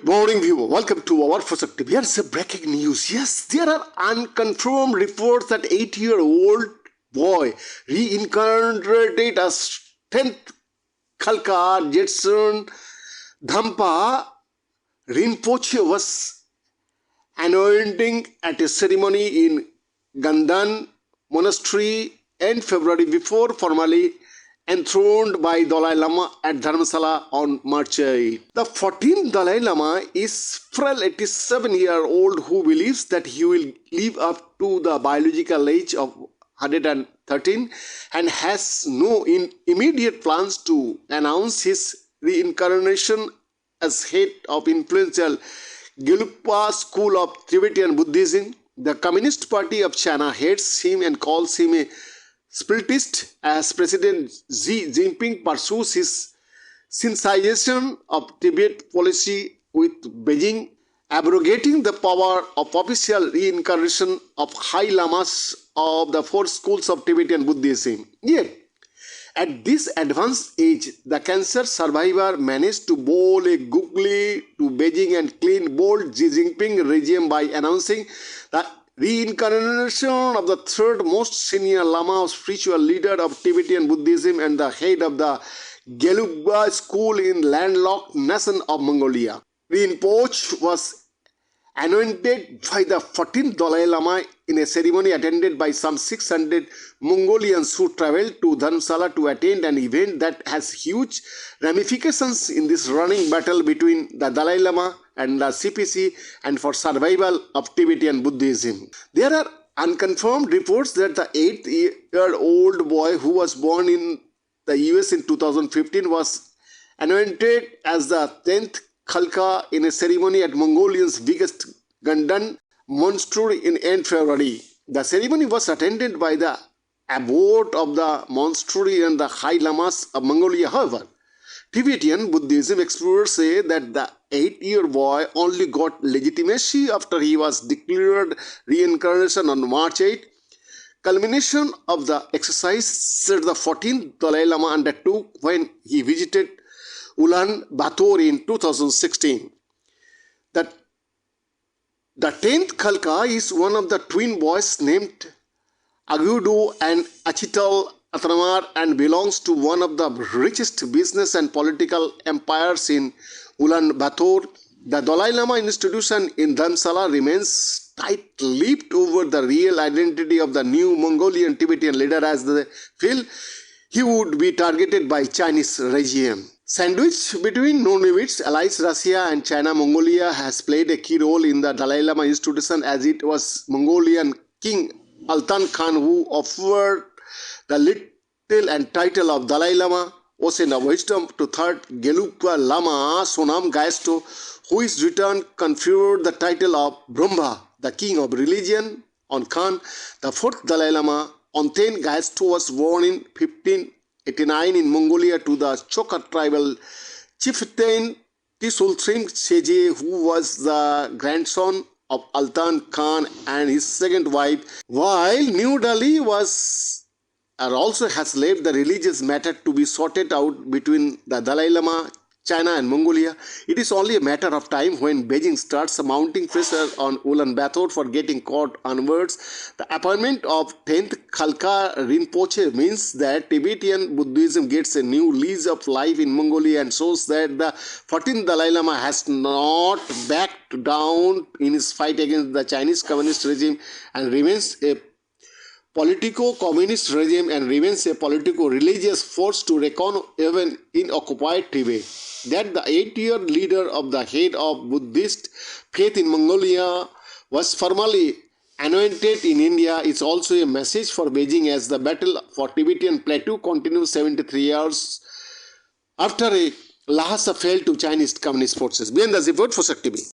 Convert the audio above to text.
Morning viewer, welcome to our first tip. Here's a breaking news. Yes, there are unconfirmed reports that 8-year-old boy reincarnated as 10th Khalka Jetsun Dhampa Rinpoche was anointing at a ceremony in Gandan Monastery in February before formally enthroned by Dalai Lama at Dharamsala on March 8. The 14th Dalai Lama is frail 87-year-old who believes that he will live up to the biological age of 113 and has no immediate plans to announce his reincarnation as head of influential Gelugpa school of Tibetan Buddhism. The Communist Party of China hates him and calls him a spiritist as President Xi Jinping pursues his Sinicization of Tibet policy with Beijing abrogating the power of official reincarnation of High Lamas of the 4 schools of Tibetan Buddhism. Yet, at this advanced age, the cancer survivor managed to bowl a googly to Beijing and clean bold Xi Jinping regime by announcing the reincarnation of the 3rd most senior Lama, spiritual leader of Tibetan Buddhism and the head of the Gelugpa school in landlocked nation of Mongolia. Rinpoche was anointed by the 14th Dalai Lama in a ceremony attended by some 600 Mongolians who travelled to Dharamsala to attend an event that has huge ramifications in this running battle between the Dalai Lama and the CPC and for survival of Tibetan Buddhism. There are unconfirmed reports that the 8-year-old boy who was born in the US in 2015 was anointed as the 10th Khalka in a ceremony at Mongolian's biggest Gandan monastery in end February. The ceremony was attended by the abbot of the monastery and the High Lamas of Mongolia. However, Tibetan Buddhism explorers say that the 8-year boy only got legitimacy after he was declared reincarnation on March 8. Culmination of the exercise said the 14th Dalai Lama undertook when he visited Ulaanbaatar in 2016. The 10th Khalka is one of the twin boys named Agudu and Achital Atramar and belongs to one of the richest business and political empires in Ulaanbaatar. The Dalai Lama institution in Dharamsala remains tight-lipped over the real identity of the new Mongolian Tibetan leader as they feel he would be targeted by Chinese regime. Sandwiched between Nunavut's allies Russia and China, Mongolia has played a key role in the Dalai Lama institution as it was Mongolian King Altan Khan who offered the title and title of Dalai Lama, Ocean of Wisdom, to 3rd Gelugpa Lama Sonam Gyatso, who is return conferred the title of Brahma, the king of religion, on Khan. The 4th Dalai Lama, Onten Gyatso, was born in 1589 in Mongolia to the Chokha tribal chieftain Tisultrim Seje, who was the grandson of Altan Khan and his second wife, while New Delhi also has left the religious matter to be sorted out between the Dalai Lama, China and Mongolia. It is only a matter of time when Beijing starts mounting pressure on Ulaanbaatar for getting caught onwards. The appointment of 10th Khalka Rinpoche means that Tibetan Buddhism gets a new lease of life in Mongolia and shows that the 14th Dalai Lama has not backed down in his fight against the Chinese communist regime and remains a politico-communist regime and remains a politico-religious force to reckon even in occupied Tibet. That the 8-year leader of the head of Buddhist faith in Mongolia was formally anointed in India is also a message for Beijing as the battle for Tibetan plateau continues 73 years after Lhasa fell to Chinese communist forces. Behind the report for TV.